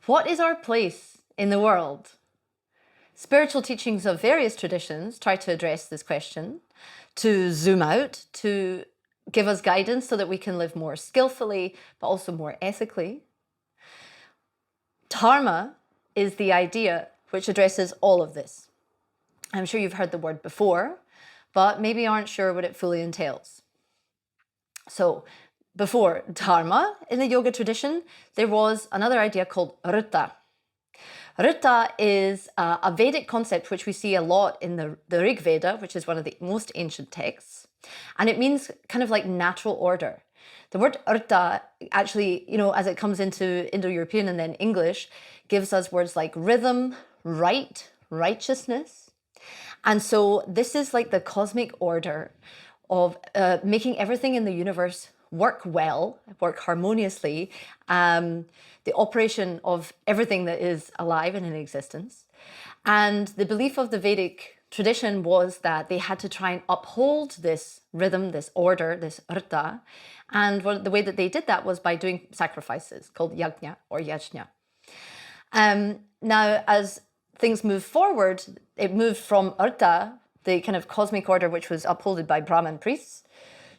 What is our place in the world? Spiritual teachings of various traditions try to address this question, to zoom out, to give us guidance so that we can live more skillfully, but also more ethically. Dharma is the idea which addresses all of this. I'm sure you've heard the word before, but maybe aren't sure what it fully entails. So before Dharma, in the yoga tradition, there was another idea called Rita. Rita is a Vedic concept which we see a lot in the Rig Veda, which is one of the most ancient texts. And it means kind of like natural order. The word Rita actually, as it comes into Indo-European and then English, gives us words like rhythm, right, righteousness. And so this is like the cosmic order of making everything in the universe work well, work harmoniously, the operation of everything that is alive and in existence. And the belief of the Vedic tradition was that they had to try and uphold this rhythm, this order, this rita. And the way that they did that was by doing sacrifices called yajna or yajna. Now, as things move forward, it moved from rita, the kind of cosmic order which was upholded by Brahmin priests,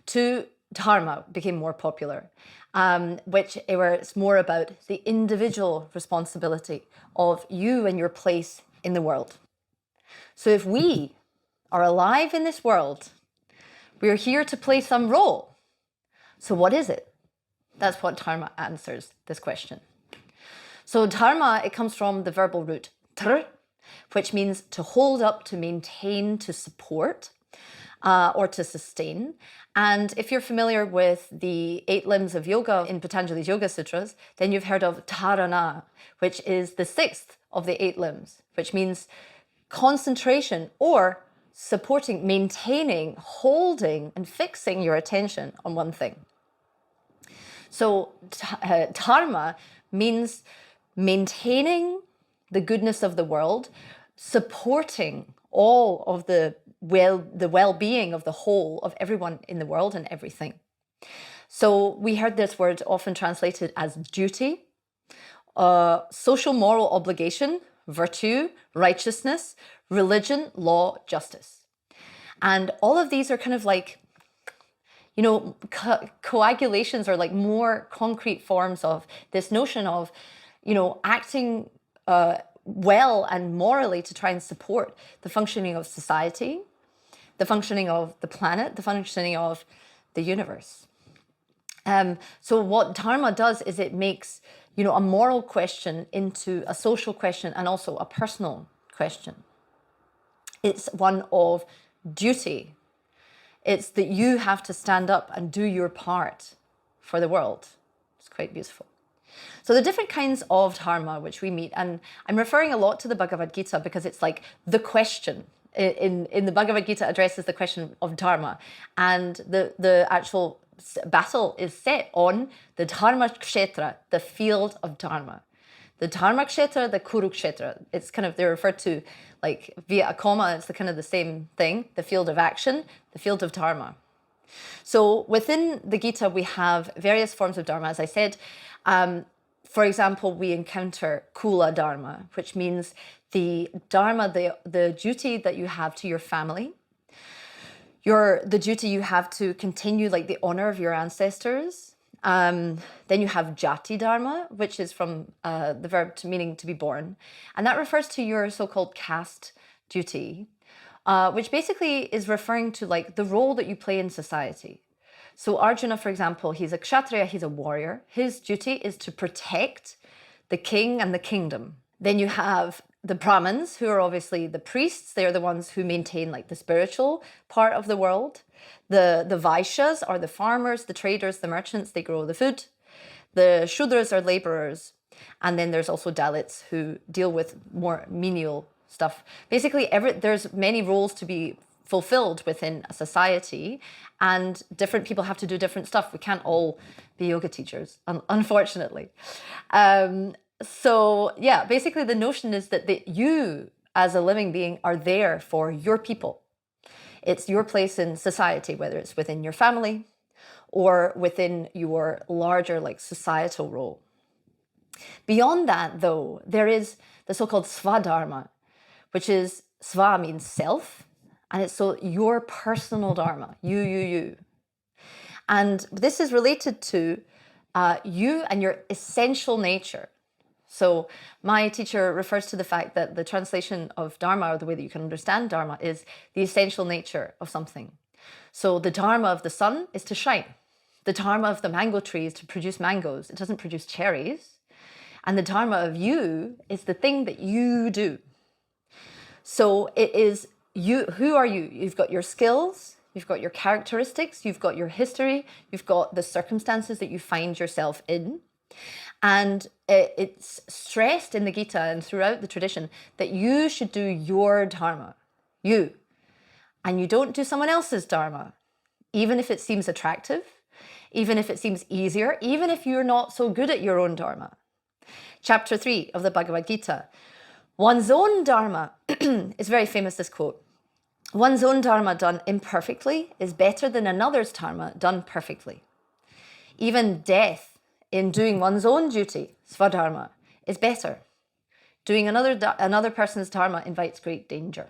to Dharma became more popular, where it's more about the individual responsibility of you and your place in the world. So if we are alive in this world, we're here to play some role. So what is it? That's what Dharma answers this question. So Dharma, it comes from the verbal root tr, which means to hold up, to maintain, to support, or to sustain. And if you're familiar with the 8 limbs of yoga in Patanjali's Yoga Sutras, then you've heard of dharana, which is the 6th of the 8 limbs, which means concentration or supporting, maintaining, holding, and fixing your attention on one thing. So dharma means maintaining the goodness of the world, supporting all of the well-being of the whole of everyone in the world and everything. So we heard this word often translated as duty, social moral obligation, virtue, righteousness, religion, law, justice. And all of these are kind of like, coagulations or like more concrete forms of this notion of, acting well and morally to try and support the functioning of society, the functioning of the planet, the functioning of the universe. So what Dharma does is it makes, a moral question into a social question and also a personal question. It's one of duty. It's that you have to stand up and do your part for the world. It's quite beautiful. So the different kinds of dharma which we meet, and I'm referring a lot to the Bhagavad Gita because it's like the question in the Bhagavad Gita addresses the question of dharma, and the actual battle is set on the Dharma Kshetra, the field of dharma. The Dharma Kshetra, the Kurukshetra, it's kind of, they're referred to like via a comma, it's the kind of the same thing, the field of action, the field of dharma. So within the Gita, we have various forms of dharma, as I said. For example, we encounter Kula Dharma, which means the dharma, the duty that you have to your family, the duty you have to continue like the honor of your ancestors. Then you have Jati Dharma, which is from the verb meaning to be born. And that refers to your so-called caste duty, which basically is referring to like the role that you play in society. So Arjuna, for example, he's a kshatriya, he's a warrior. His duty is to protect the king and the kingdom. Then you have the Brahmins, who are obviously the priests. They're the ones who maintain like the spiritual part of the world. The Vaishyas are the farmers, the traders, the merchants, they grow the food. The Shudras are laborers. And then there's also Dalits who deal with more menial stuff. Basically, there's many roles to be fulfilled within a society, and different people have to do different stuff. We can't all be yoga teachers, unfortunately. So yeah, basically the notion is that you as a living being are there for your people. It's your place in society, whether it's within your family or within your larger like societal role. Beyond that, though, there is the so-called Svadharma, which is, Sva means self, and it's so your personal Dharma, you. And this is related to you and your essential nature. So my teacher refers to the fact that the translation of Dharma, or the way that you can understand Dharma, is the essential nature of something. So the Dharma of the sun is to shine. The Dharma of the mango tree is to produce mangoes. It doesn't produce cherries. And the Dharma of you is the thing that you do. So it is you. Who are you? You've got your skills, you've got your characteristics, you've got your history, you've got the circumstances that you find yourself in. And it's stressed in the Gita and throughout the tradition that you should do your Dharma, you. And you don't do someone else's Dharma, even if it seems attractive, even if it seems easier, even if you're not so good at your own Dharma. Chapter 3 of the Bhagavad Gita. One's own Dharma is very famous, this quote. One's own Dharma done imperfectly is better than another's Dharma done perfectly. Even death in doing one's own duty, Svadharma, is better. Doing another person's Dharma invites great danger.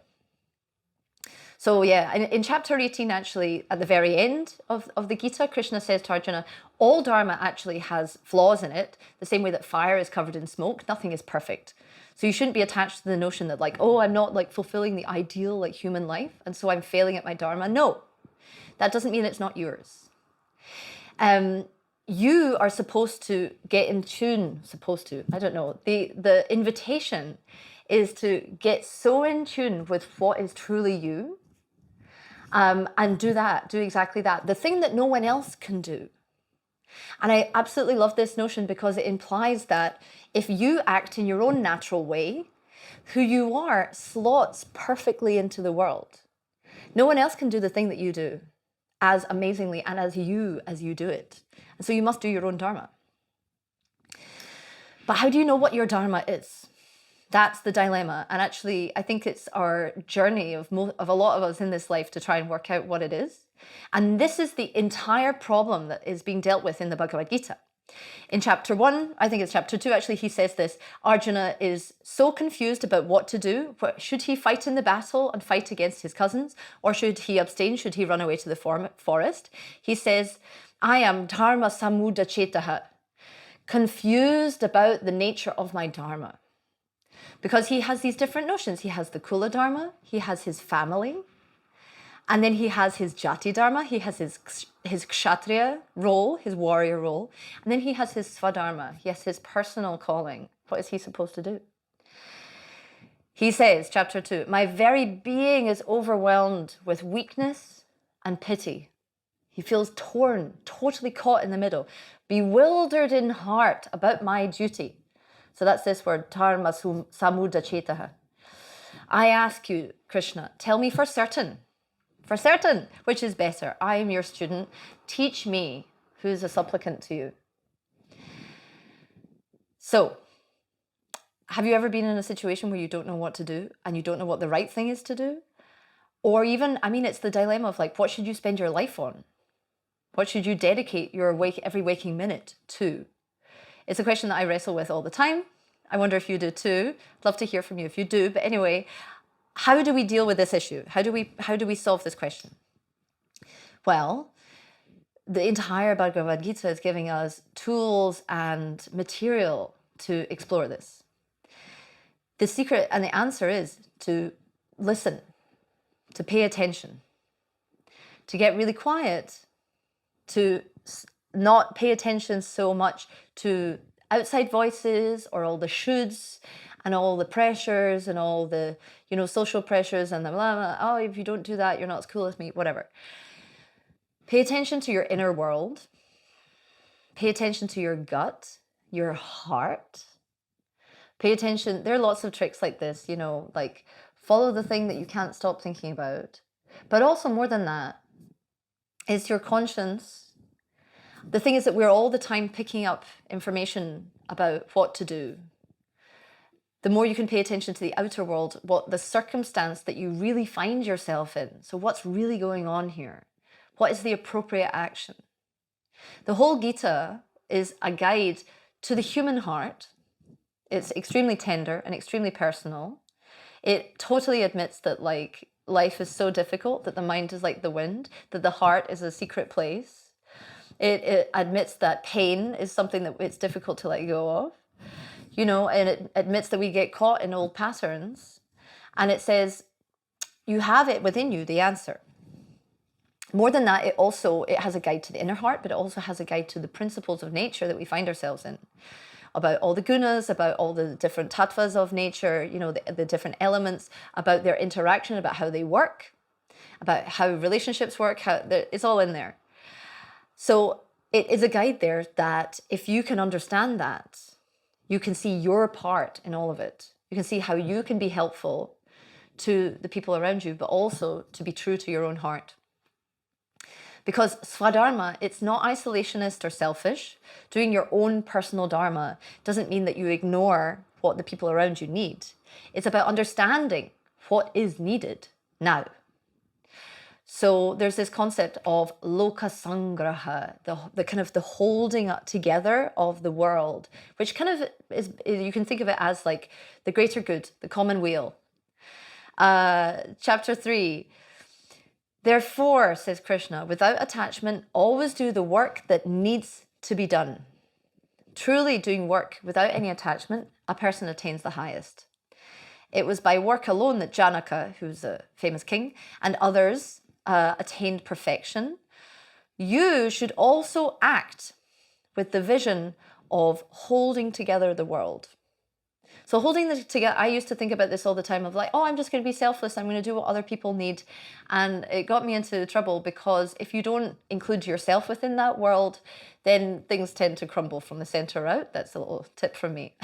So yeah, in chapter 18, actually, at the very end of the Gita, Krishna says to Arjuna, all Dharma actually has flaws in it, the same way that fire is covered in smoke. Nothing is perfect. So you shouldn't be attached to the notion that like, oh, I'm not like fulfilling the ideal like human life, and so I'm failing at my Dharma. No, that doesn't mean it's not yours. You are supposed to get in tune, I don't know. The invitation is to get so in tune with what is truly you, and do exactly that. The thing that no one else can do. And I absolutely love this notion because it implies that if you act in your own natural way, who you are slots perfectly into the world. No one else can do the thing that you do as amazingly and as you do it. And so you must do your own Dharma. But how do you know what your Dharma is? That's the dilemma. And actually, I think it's our journey of a lot of us in this life to try and work out what it is. And this is the entire problem that is being dealt with in the Bhagavad Gita. In chapter 1, I think it's chapter 2, actually, he says this. Arjuna is so confused about what to do. Should he fight in the battle and fight against his cousins? Or should he abstain? Should he run away to the forest? He says, I am Dharma samudachetaha, confused about the nature of my Dharma. Because he has these different notions. He has the Kula Dharma, he has his family, and then he has his Jati Dharma, he has his Kshatriya role, his warrior role, and then he has his Svadharma, he has his personal calling. What is he supposed to do? He says, chapter 2, my very being is overwhelmed with weakness and pity. He feels torn, totally caught in the middle, bewildered in heart about my duty. So that's this word, dharma samudachetaha. I ask you, Krishna, tell me for certain, which is better? I am your student. Teach me who is a supplicant to you. So, have you ever been in a situation where you don't know what to do and you don't know what the right thing is to do? Or even, it's the dilemma of like, what should you spend your life on? What should you dedicate your every waking minute to? It's a question that I wrestle with all the time. I wonder if you do too. I'd love to hear from you if you do. But anyway, how do we deal with this issue? How do we solve this question? Well, the entire Bhagavad Gita is giving us tools and material to explore this. The secret and the answer is to listen, to pay attention, to get really quiet, to not pay attention so much to outside voices or all the shoulds and all the pressures and all the, social pressures and the blah, blah, oh, if you don't do that, you're not as cool as me, whatever. Pay attention to your inner world. Pay attention to your gut, your heart. Pay attention. There are lots of tricks like this, like follow the thing that you can't stop thinking about. But also more than that, is your conscience. The thing is that we're all the time picking up information about what to do. The more you can pay attention to the outer world, what the circumstance that you really find yourself in. So what's really going on here? What is the appropriate action? The whole Gita is a guide to the human heart, It's extremely tender and extremely personal. It totally admits that like life is so difficult, that the mind is like the wind, that the heart is a secret place. It admits that pain is something that it's difficult to let go of, and it admits that we get caught in old patterns. And it says, you have it within you, the answer. More than that, it has a guide to the inner heart, but it also has a guide to the principles of nature that we find ourselves in, about all the gunas, about all the different tattvas of nature, the different elements, about their interaction, about how they work, about how relationships work, it's all in there. So it is a guide there that if you can understand that, you can see your part in all of it. You can see how you can be helpful to the people around you, but also to be true to your own heart. Because swadharma, it's not isolationist or selfish. Doing your own personal dharma doesn't mean that you ignore what the people around you need. It's about understanding what is needed now. So there's this concept of lokasaṁgraha, the kind of the holding up together of the world, which kind of is, you can think of it as like the greater good, the common weal. Chapter 3. Therefore, says Krishna, without attachment, always do the work that needs to be done. Truly doing work without any attachment, a person attains the highest. It was by work alone that Janaka, who's a famous king, and others attained perfection. You should also act with the vision of holding together the world. So holding this together, I used to think about this all the time of like, oh, I'm just going to be selfless. I'm going to do what other people need. And it got me into trouble because if you don't include yourself within that world, then things tend to crumble from the center out. That's a little tip from me.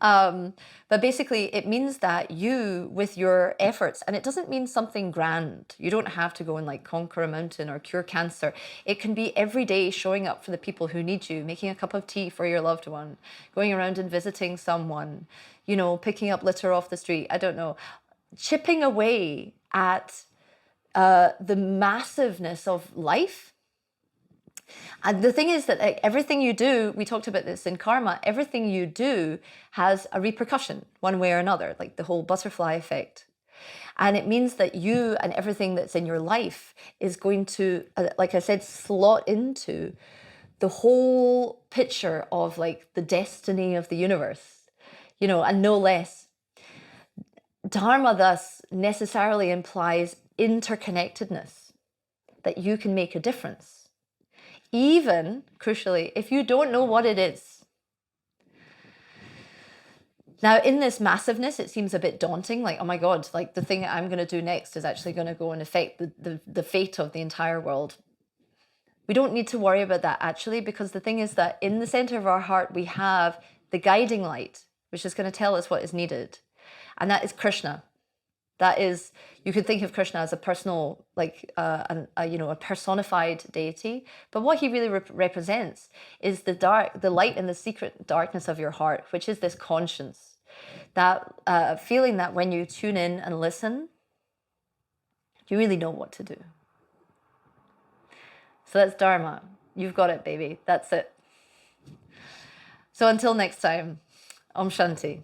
But basically, it means that you, with your efforts, and it doesn't mean something grand. You don't have to go and like conquer a mountain or cure cancer. It can be every day showing up for the people who need you, making a cup of tea for your loved one, going around and visiting someone, picking up litter off the street. I don't know, chipping away at the massiveness of life. And the thing is that everything you do, we talked about this in karma, everything you do has a repercussion one way or another, like the whole butterfly effect. And it means that you and everything that's in your life is going to, like I said, slot into the whole picture of like the destiny of the universe, and no less. Dharma thus necessarily implies interconnectedness, that you can make a difference. Even, crucially, if you don't know what it is. Now, in this massiveness, it seems a bit daunting, like, oh my God, like the thing I'm going to do next is actually going to go and affect the fate of the entire world. We don't need to worry about that, actually, because the thing is that in the center of our heart, we have the guiding light, which is going to tell us what is needed. And that is Krishna. That is, you could think of Krishna as a personal, like a personified deity. But what he really represents is the light and the secret darkness of your heart, which is this conscience, that feeling that when you tune in and listen, you really know what to do. So that's Dharma. You've got it, baby. That's it. So until next time, Om Shanti.